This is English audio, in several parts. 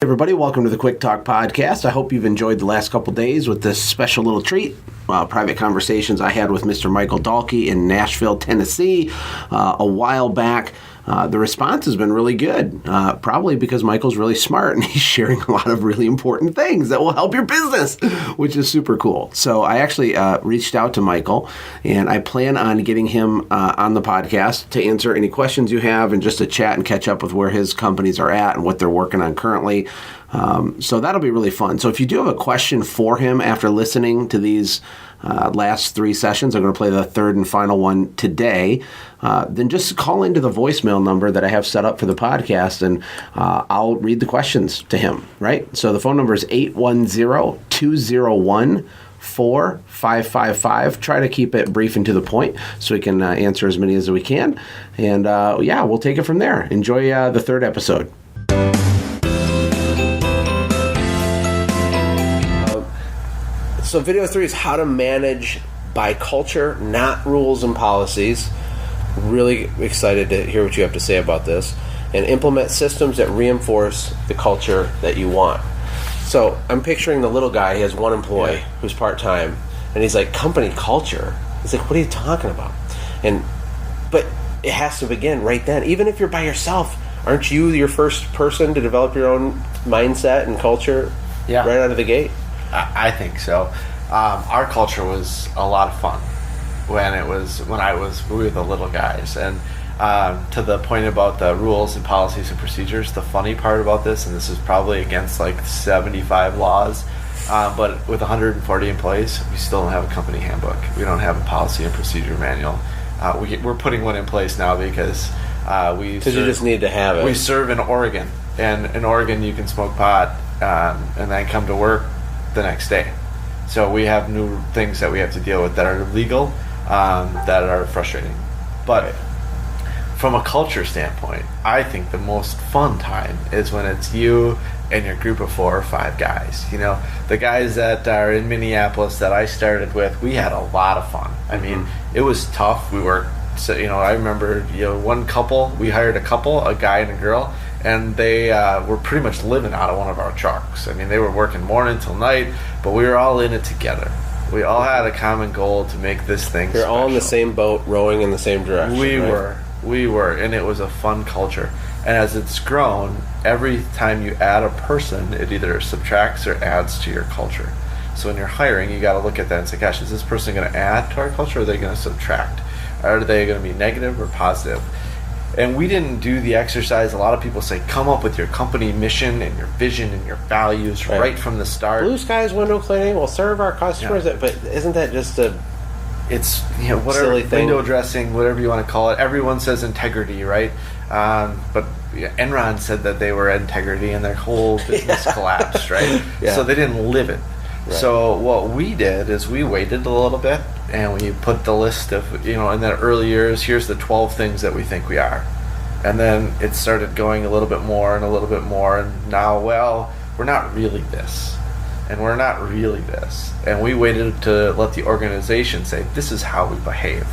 Everybody, welcome to the Quick Talk Podcast. I hope you've enjoyed the last couple days with this special little treat. Private conversations I had with Mr. Michael Dahlke in Nashville, Tennessee, a while back. The response has been really good, probably because Michael's really smart and he's sharing a lot of really important things that will help your business, which is super cool. So I actually reached out to Michael, and I plan on getting him on the podcast to answer any questions you have and just to chat and catch up with where his companies are at and what they're working on currently. So that'll be really fun. So if you do have a question for him after listening to these last three sessions, I'm going to play the third and final one today, then just call into the voicemail number that I have set up for the podcast, and I'll read the questions to him, right? So the phone number is 810-201-4555. Try to keep it brief and to the point so we can answer as many as we can. And we'll take it from there. Enjoy the third episode. So video 3 is how to manage by culture, not rules and policies. Really excited to hear what you have to say about this. And implement systems that reinforce the culture that you want. So I'm picturing the little guy. He has one employee who's part-time. And he's like, company culture? He's like, what are you talking about? But it has to begin right then. Even if you're by yourself, aren't you your first person to develop your own mindset and culture right out of the gate? I think so. Our culture was a lot of fun we were the little guys, and to the point about the rules and policies and procedures, the funny part about this, and this is probably against like 75 laws, but with 140 employees, we still don't have a company handbook. We don't have a policy and procedure manual. We're putting one in place now because you just need to have it. We serve in Oregon, and in Oregon you can smoke pot and then come to work the next day. So we have new things that we have to deal with that are legal, that are frustrating. But from a culture standpoint, I think the most fun time is when it's you and your group of 4 or 5 guys. You know, the guys that are in Minneapolis that I started with, we had a lot of fun. I mean, it was tough. We worked, I remember, one couple, we hired a couple, a guy and a girl, and they were pretty much living out of one of our trucks. I mean, they were working morning till night, but we were all in it together. We all had a common goal to make this thing special. All in the same boat, rowing in the same direction. We were, and it was a fun culture. And as it's grown, every time you add a person, it either subtracts or adds to your culture. So when you're hiring, you got to look at that and say, gosh, is this person going to add to our culture, or are they going to subtract? Are they going to be negative or positive? And we didn't do the exercise. A lot of people say, come up with your company mission and your vision and your values right from the start. Blue Skies Window Cleaning will serve our customers. Yeah. But isn't that just whatever silly thing? Window dressing, whatever you want to call it. Everyone says integrity, right? But Enron said that they were integrity, and their whole business collapsed, right? Yeah. So they didn't live it. Right. So what we did is we waited a little bit, and we put the list of, in the early years, here's the 12 things that we think we are. And then it started going a little bit more and a little bit more, and now, we're not really this. And we're not really this. And we waited to let the organization say, this is how we behave.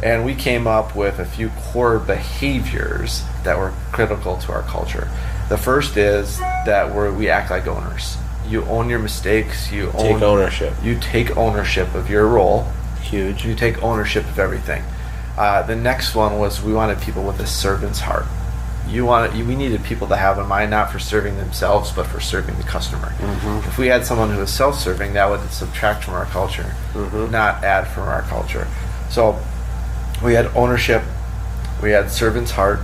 And we came up with a few core behaviors that were critical to our culture. The first is that we act like owners. You own your mistakes. Take ownership. You take ownership of your role. Huge. You take ownership of everything. The next one was we wanted people with a servant's heart. We needed people to have a mind not for serving themselves, but for serving the customer. Mm-hmm. If we had someone who was self-serving, that would subtract from our culture, not add from our culture. So we had ownership. We had servant's heart.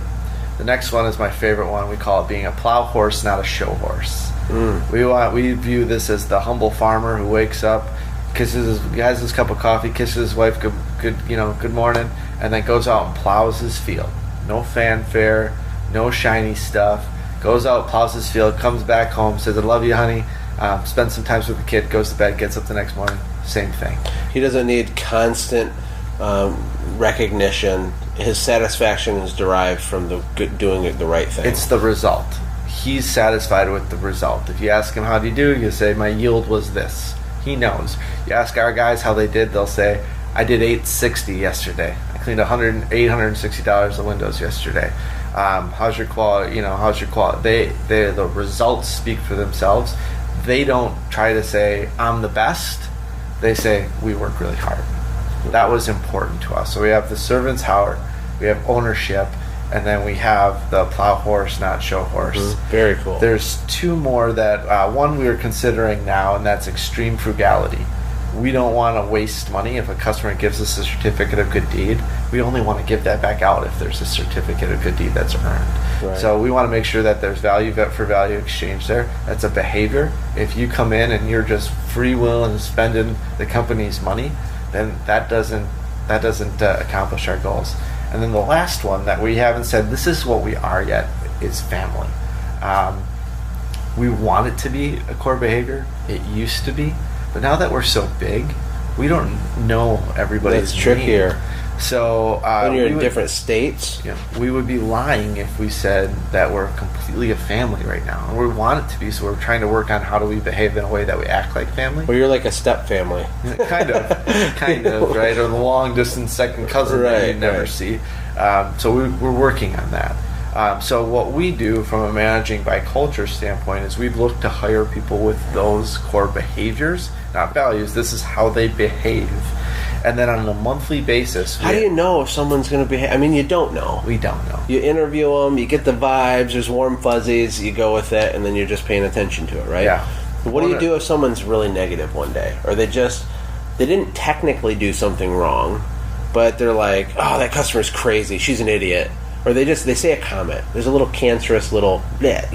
The next one is my favorite one. We call it being a plow horse, not a show horse. We view this as the humble farmer who wakes up, has his cup of coffee, kisses his wife good morning, and then goes out and plows his field. No fanfare, no shiny stuff. Goes out, plows his field, comes back home, says, I love you, honey, spends some time with the kid, goes to bed, gets up the next morning, same thing. He doesn't need constant recognition. His satisfaction is derived from doing the right thing. It's the result. He's satisfied with the result. If you ask him how do you do, you say my yield was this. He knows. You ask our guys how they did, they'll say I did $860 yesterday. I cleaned $860 of windows yesterday. How's your quality? How's your quality? The results speak for themselves. They don't try to say I'm the best. They say we work really hard. That was important to us. So we have the servant's heart, we have ownership, and then we have the plow horse, not show horse. Mm-hmm. Very cool. There's two more that one we are considering now, and that's extreme frugality. We don't want to waste money. If a customer gives us a certificate of good deed, we only want to give that back out if there's a certificate of good deed that's earned. Right. So we want to make sure that there's value for value exchange there. That's a behavior. If you come in and you're just free will and spending the company's money, then that doesn't accomplish our goals. And then the last one that we haven't said this is what we are yet is family. We want it to be a core behavior. It used to be. But now that we're so big, we don't know everybody's That's trickier. name. So when you're in different states, we would be lying if we said that we're completely a family right now, and we want it to be. So we're trying to work on how do we behave in a way that we act like family. Well, you're like a step family, kind of, right? Or the long distance second cousin that you never see. So we're working on that. So what we do from a managing by culture standpoint is we look to hire people with those core behaviors, not values. This is how they behave. And then on a monthly basis... How do you know if someone's going to behave? I mean, you don't know. We don't know. You interview them, you get the vibes, there's warm fuzzies, you go with it, and then you're just paying attention to it, right? Yeah. But what do you do if someone's really negative one day? Or they didn't technically do something wrong, but they're like, oh, that customer's crazy, she's an idiot. Or they say a comment. There's a little cancerous little bleh,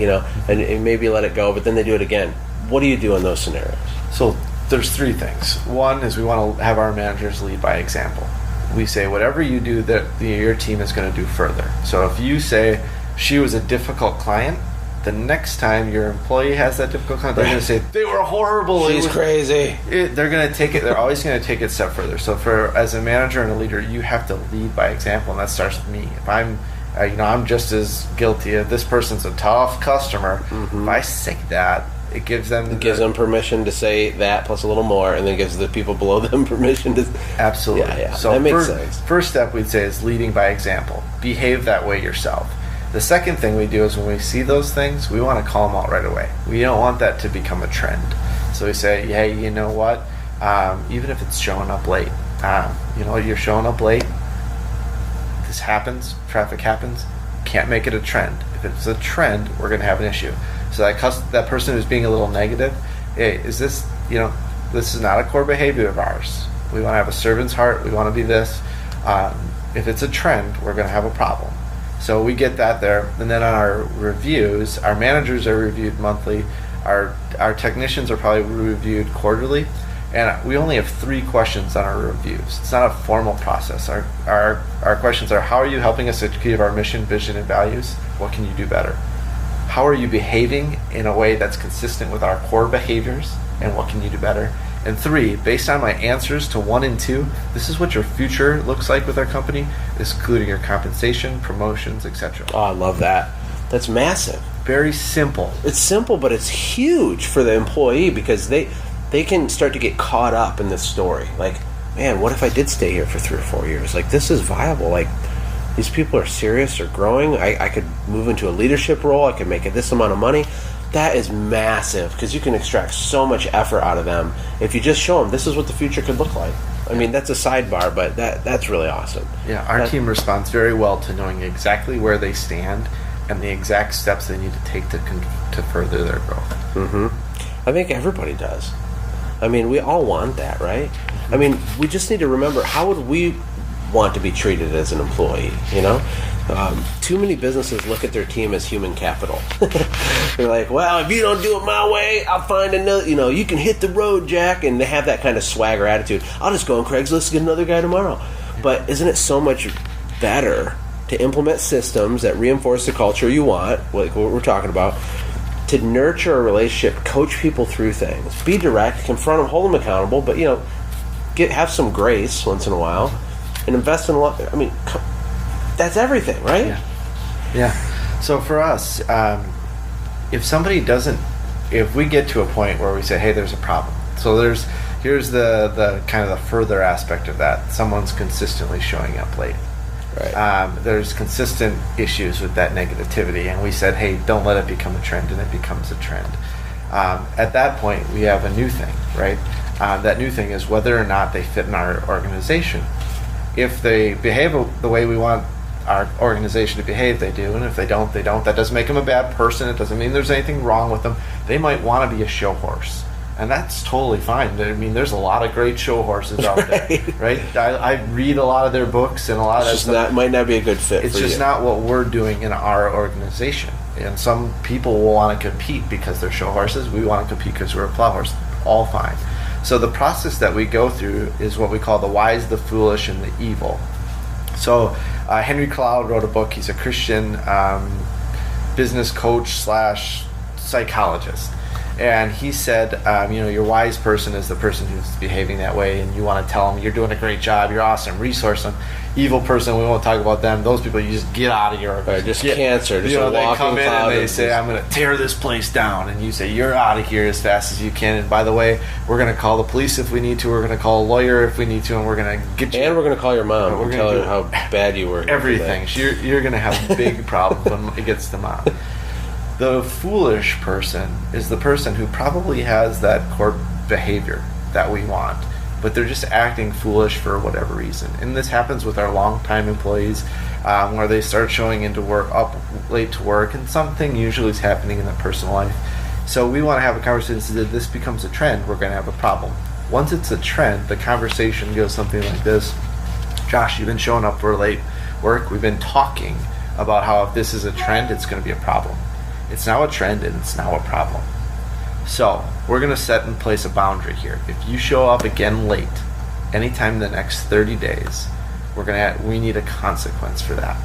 and maybe let it go, but then they do it again. What do you do in those scenarios? So there's three things. One is we want to have our managers lead by example. We say whatever you do that your team is going to do further. So if you say she was a difficult client, the next time your employee has that difficult client, they're going to say they were horrible. She's crazy. They're going to take it. They're always going to take it a step further. So as a manager and a leader, you have to lead by example, and that starts with me. If I'm just as guilty of this person's a tough customer. Mm-hmm. If I say that, it gives them permission to say that plus a little more, and then gives the people below them permission to... Absolutely. Yeah. So that makes sense. First step we'd say is leading by example. Behave that way yourself. The second thing we do is when we see those things, we want to call them out right away. We don't want that to become a trend. So we say, hey, you know what? Even if it's showing up late, you're showing up late. This happens. Traffic happens. Can't make it a trend. If it's a trend, we're going to have an issue. So that person who's being a little negative, hey, this is not a core behavior of ours. We want to have a servant's heart. We want to be this. If it's a trend, we're going to have a problem. So we get that there. And then on our reviews, our managers are reviewed monthly. Our technicians are probably reviewed quarterly. And we only have 3 questions on our reviews. It's not a formal process. Our questions are, how are you helping us achieve our mission, vision, and values? What can you do better? How are you behaving in a way that's consistent with our core behaviors? And what can you do better? And 3, based on my answers to 1 and 2, this is what your future looks like with our company, including your compensation, promotions, etc. Oh, I love that. That's massive. Very simple. It's simple, but it's huge for the employee because they can start to get caught up in this story. Like, man, what if I did stay here for 3 or 4 years? Like, this is viable. Like, these people are serious, they're growing. I could move into a leadership role. I could make this amount of money. That is massive because you can extract so much effort out of them if you just show them this is what the future could look like. I mean, that's a sidebar, but that's really awesome. Yeah, our team responds very well to knowing exactly where they stand and the exact steps they need to take to further their growth. Mm-hmm. I think everybody does. I mean, we all want that, right? I mean, we just need to remember, how would we want to be treated as an employee, Too many businesses look at their team as human capital. They're like, well, if you don't do it my way, I'll find another, you can hit the road, Jack. And they have that kind of swagger attitude. I'll just go on Craigslist and get another guy tomorrow. But isn't it so much better to implement systems that reinforce the culture you want, like what we're talking about, to nurture a relationship, coach people through things, be direct, confront them, hold them accountable, but, have some grace once in a while, and invest in a lot. I mean, that's everything, right? Yeah. So for us, if we get to a point where we say, hey, there's a problem. So here's the kind of the further aspect of that. Someone's consistently showing up late. Right. There's consistent issues with that negativity, and we said, hey, don't let it become a trend, and it becomes a trend. At that point, we have a new thing, right? That new thing is whether or not they fit in our organization. If they behave the way we want our organization to behave, they do, and if they don't, they don't. That doesn't make them a bad person. It doesn't mean there's anything wrong with them. They might want to be a show horse, and that's totally fine. I mean, there's a lot of great show horses out there, right? I read a lot of their books, and a lot of that stuff might not be a good fit. It's just not what we're doing in our organization. And some people will want to compete because they're show horses. We want to compete because we're a plow horse. All fine. So the process that we go through is what we call the wise, the foolish, and the evil. So Henry Cloud wrote a book. He's a Christian business coach / psychologist. And he said, your wise person is the person who's behaving that way, and you want to tell them you're doing a great job, you're awesome, resource them. Evil person, we won't talk about them. Those people, you just get out of your organization. Just cancer. Just a they come in and they say, just... I'm going to tear this place down. And you say, you're out of here as fast as you can. And by the way, we're going to call the police if we need to. We're going to call a lawyer if we need to. And we're going to get you. And we're going to call your mom. We're going to tell her how bad you were. Everything. You're going to have big problems when it gets to mom. The foolish person is the person who probably has that core behavior that we want, but they're just acting foolish for whatever reason. And this happens with our long-time employees, where they start showing into work up late to work, and something usually is happening in their personal life. So we want to have a conversation that this becomes a trend, we're going to have a problem. Once it's a trend, the conversation goes something like this. Josh, you've been showing up for late work. We've been talking about how if this is a trend, it's going to be a problem. It's now a trend, and it's now a problem. So we're going to set in place a boundary here. If you show up again late, anytime in the next 30 days, we need a consequence for that.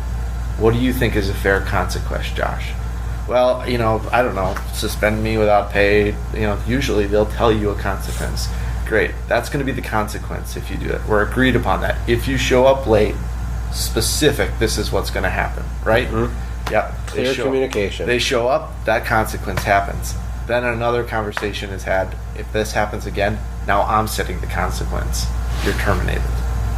What do you think is a fair consequence, Josh? Well, I don't know, suspend me without pay. Usually they'll tell you a consequence. Great. That's going to be the consequence if you do it. We're agreed upon that. If you show up late, specific, this is what's going to happen, right? Mm-hmm. Yep. Clear communication. They show up, that consequence happens. Then another conversation is had. If this happens again, now I'm setting the consequence. You're terminated.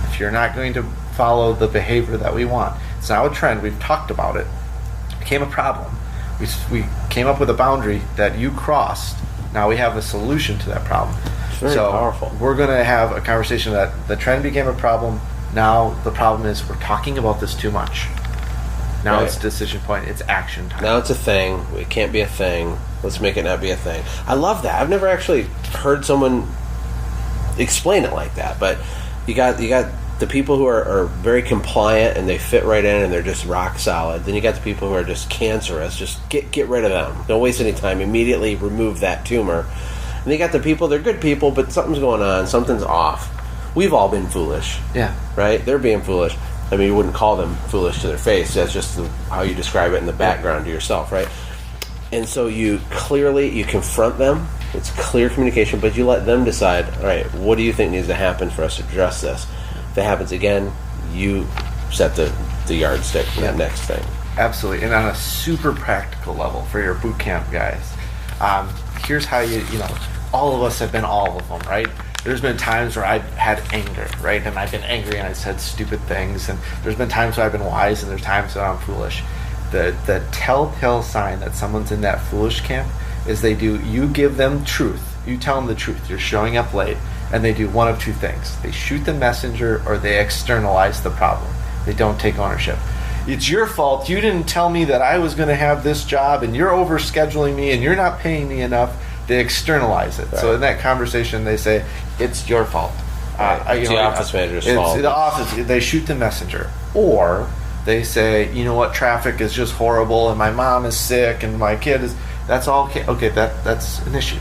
If you're not going to follow the behavior that we want, it's now a trend. We've talked about it. It became a problem. We came up with a boundary that you crossed. Now we have a solution to that problem. It's very powerful. We're going to have a conversation that the trend became a problem. Now the problem is we're talking about this too much. Now It's decision point. It's action time. Now it's a thing. It can't be a thing. Let's make it not be a thing. I love that. I've never actually heard someone explain it like that. But you got the people who are very compliant and they fit right in and they're just rock solid. Then you got the people who are just cancerous. Just get rid of them. Don't waste any time. Immediately remove that tumor. And you got the people, they're good people, but something's going on. Something's off. We've all been foolish. Yeah. Right? They're being foolish. I mean, you wouldn't call them foolish to their face. That's just how you describe it in the background to yourself, right? And so you confront them. It's clear communication, but you let them decide, all right, what do you think needs to happen for us to address this? If it happens again, you set the yardstick for that next thing. Absolutely. And on a super practical level for your boot camp guys, here's how all of us have been all of them, right? There's been times where I've had anger, right? And I've been angry and I said stupid things. And there's been times where I've been wise and there's times that I'm foolish. The telltale sign that someone's in that foolish camp is you give them truth. You tell them the truth. You're showing up late. And they do one of two things. They shoot the messenger or they externalize the problem. They don't take ownership. It's your fault. You didn't tell me that I was going to have this job and you're overscheduling me and you're not paying me enough. They externalize it. Right. So in that conversation, they say, it's your fault. Right. It's the office manager's fault. It's the office. They shoot the messenger. Or they say, you know what, traffic is just horrible and my mom is sick and my kid is... That's all okay. That's an issue.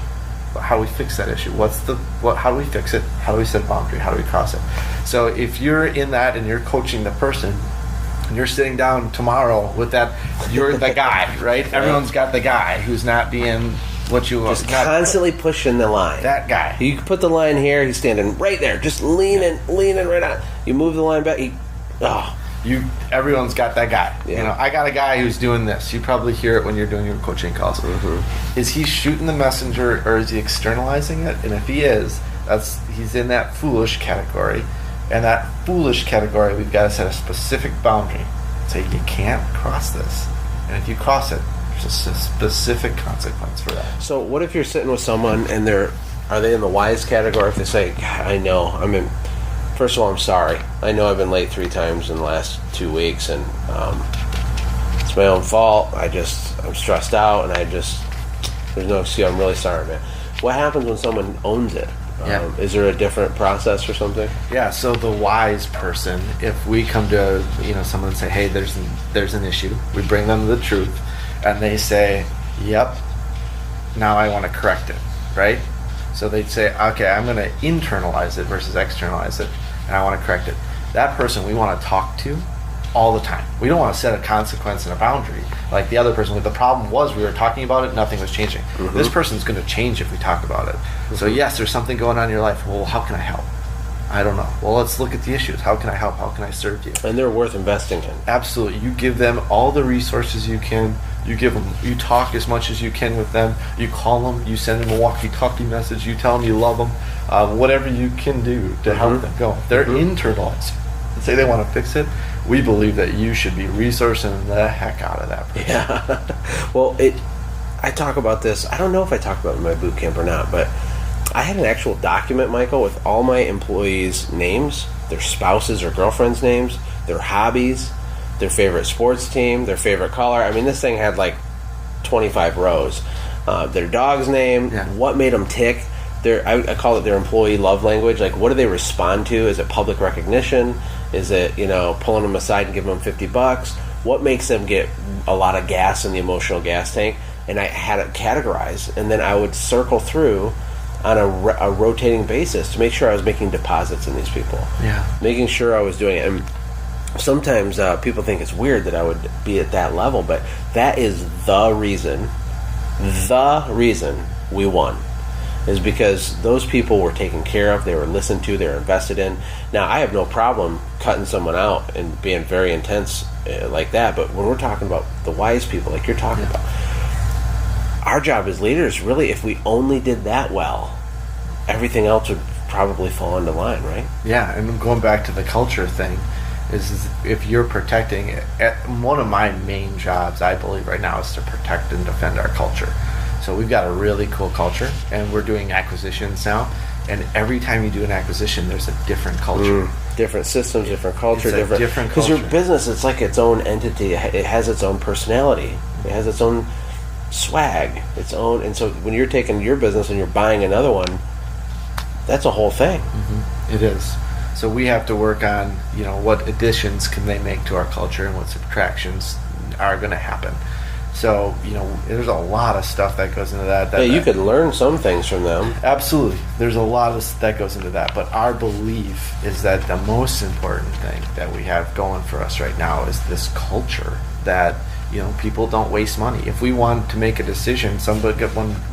But how do we fix that issue? How do we fix it? How do we set a boundary? How do we cross it? So if you're in that and you're coaching the person, and you're sitting down tomorrow with that, you're the guy, right? Everyone's got the guy who's not being... what you want. Just constantly pushing the line. That guy. You put the line here, he's standing right there, just leaning right on. You move the line back, everyone's got that guy. Yeah. I got a guy who's doing this. You probably hear it when you're doing your coaching calls. Mm-hmm. Is he shooting the messenger or is he externalizing it? And if he is, he's in that foolish category. And that foolish category, we've got to set a specific boundary. Say you can't cross this. And if you cross it, there's a specific consequence for that. So what if you're sitting with someone and are they in the wise category? If they say, I know, first of all, I'm sorry. I know I've been late 3 times in the last 2 weeks, and it's my own fault. I'm stressed out, and there's no excuse. I'm really sorry, man. What happens when someone owns it? Is there a different process or something? Yeah, so the wise person, if we come to someone and say, hey, there's an issue, we bring them the truth, and they say, yep, now I want to correct it, right? So they'd say, okay, I'm going to internalize it versus externalize it, and I want to correct it. That person we want to talk to all the time. We don't want to set a consequence and a boundary like the other person. The problem was we were talking about it, nothing was changing. Mm-hmm. This person's going to change if we talk about it. Mm-hmm. So yes, there's something going on in your life. Well, how can I help? I don't know. Well, let's look at the issues. How can I help? How can I serve you? And they're worth investing in. Absolutely. You give them all the resources you can. You talk as much as you can with them. You call them. You send them a walkie-talkie message. You tell them you love them. Whatever you can do to help them go. If they're internals, say they want to fix it, we believe that you should be resourcing the heck out of that person. Yeah. Well, I talk about this. I don't know if I talk about it in my boot camp or not, but I had an actual document, Michael, with all my employees' names, their spouses or girlfriends' names, their hobbies, their favorite sports team, their favorite color. This thing had like 25 rows. Their dog's name, what made them tick. I call it their employee love language. Like, what do they respond to? Is it public recognition? Is it, pulling them aside and giving them $50? What makes them get a lot of gas in the emotional gas tank? And I had it categorized, and then I would circle through on a rotating basis to make sure I was making deposits in these people. Yeah. Making sure I was doing it. And sometimes people think it's weird that I would be at that level, but that is the reason we won. Is because those people were taken care of, they were listened to, they were invested in. Now, I have no problem cutting someone out and being very intense like that, but when we're talking about the wise people, like you're talking about, our job as leaders, really, if we only did that well, everything else would probably fall into line, right? Yeah, and going back to the culture thing, is if you're protecting it, one of my main jobs, I believe right now, is to protect and defend our culture. So we've got a really cool culture, and we're doing acquisitions now. And every time you do an acquisition, there's a different culture. Different systems, different culture. Different because your business, it's like its own entity. It has its own personality. It has its own swag. And so when you're taking your business and you're buying another one, that's a whole thing. Mm-hmm. It is. So we have to work on, what additions can they make to our culture and what subtractions are going to happen. So, there's a lot of stuff that goes into that. You could learn some things from them. Absolutely. There's a lot that goes into that. But our belief is that the most important thing that we have going for us right now is this culture that, people don't waste money. If we want to make a decision,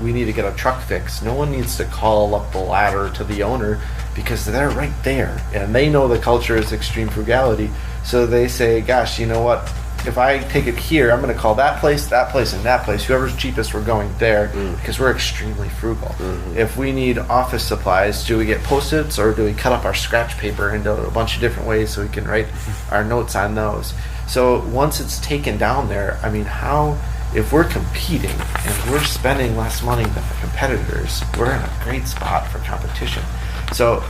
we need to get a truck fixed, no one needs to call up the ladder to the owner because they're right there. And they know the culture is extreme frugality. So they say, gosh, you know what? If I take it here, I'm going to call that place, and that place. Whoever's cheapest, we're going there because we're extremely frugal. Mm-hmm. If we need office supplies, do we get Post-its or do we cut up our scratch paper into a bunch of different ways so we can write our notes on those? So once it's taken down there, if we're competing and we're spending less money than the competitors, we're in a great spot for competition. So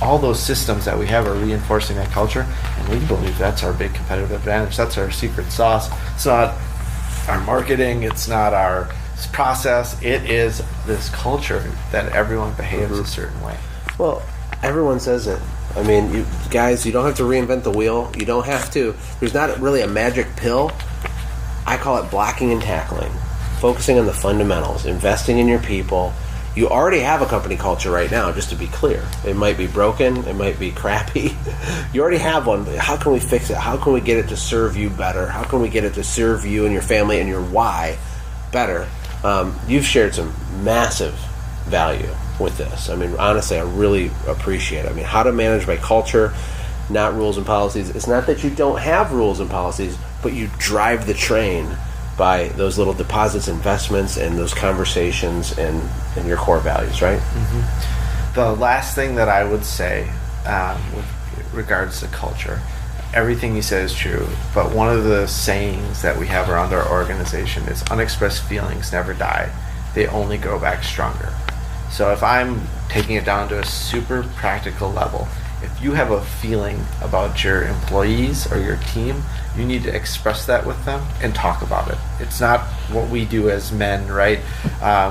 all those systems that we have are reinforcing that culture, and we believe that's our big competitive advantage. That's our secret sauce. It's not our marketing. It's not our process. It is this culture that everyone behaves a certain way. Well, everyone says it. You guys, you don't have to reinvent the wheel. You don't have to. There's not really a magic pill. I call it blocking and tackling, focusing on the fundamentals, investing in your people. You already have a company culture right now, just to be clear. It might be broken. It might be crappy. You already have one, but how can we fix it? How can we get it to serve you better? How can we get it to serve you and your family and your why better? You've shared some massive value with this. Honestly, I really appreciate it. How to manage my culture, not rules and policies. It's not that you don't have rules and policies, but you drive the train by those little deposits, investments, and those conversations and your core values, right? Mm-hmm. The last thing that I would say with regards to culture, everything you said is true, but one of the sayings that we have around our organization is unexpressed feelings never die. They only grow back stronger. So if I'm taking it down to a super practical level, if you have a feeling about your employees or your team, you need to express that with them and talk about it. It's not what we do as men, right?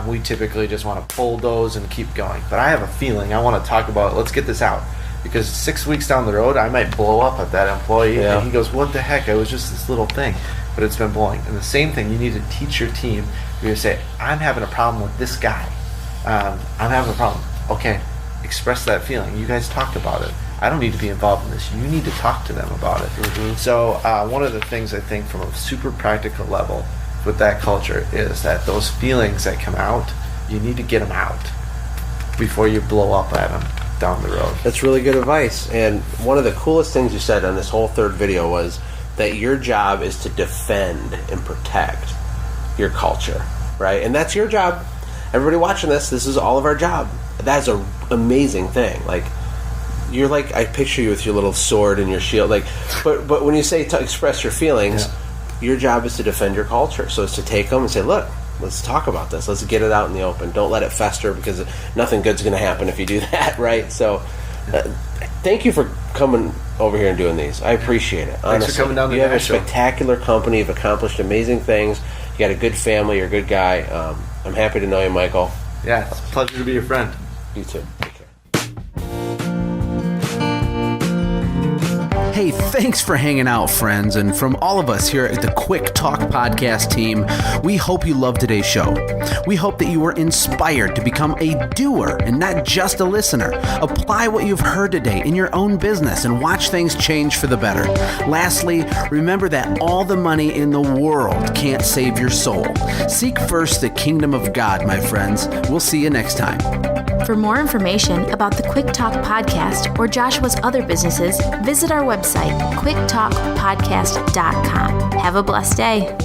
We typically just want to bulldoze and keep going. But I have a feeling, I want to talk about it. Let's get this out. Because 6 weeks down the road, I might blow up at that employee. And he goes, what the heck? It was just this little thing. But it's been blowing. And the same thing, you need to teach your team. You're going to say, I'm having a problem with this guy. I'm having a problem. Okay, express that feeling. You guys talk about it. I don't need to be involved in this. You need to talk to them about it. Mm-hmm. So one of the things I think from a super practical level with that culture is that those feelings that come out, you need to get them out before you blow up at them down the road. That's really good advice. And one of the coolest things you said on this whole third video was that your job is to defend and protect your culture, right? And that's your job. Everybody watching this is all of our job. That's an amazing thing. Like, you're like, I picture you with your little sword and your shield. Like, but when you say to express your feelings, your job is to defend your culture. So it's to take them and say, look, let's talk about this. Let's get it out in the open. Don't let it fester, because nothing good's going to happen if you do that, right? So thank you for coming over here and doing these. I appreciate it. Thanks for coming down to You have Nashville. a spectacular company. You've accomplished amazing things. You got a good family. You're a good guy. I'm happy to know you, Michael. Yeah, it's a pleasure to be your friend. You too. Take care. Hey, thanks for hanging out, friends. And from all of us here at the Quick Talk Podcast team, we hope you loved today's show. We hope that you were inspired to become a doer and not just a listener. Apply what you've heard today in your own business and watch things change for the better. Lastly, remember that all the money in the world can't save your soul. Seek first the kingdom of God, my friends. We'll see you next time. For more information about the Quick Talk Podcast or Joshua's other businesses, visit our website, quicktalkpodcast.com. Have a blessed day.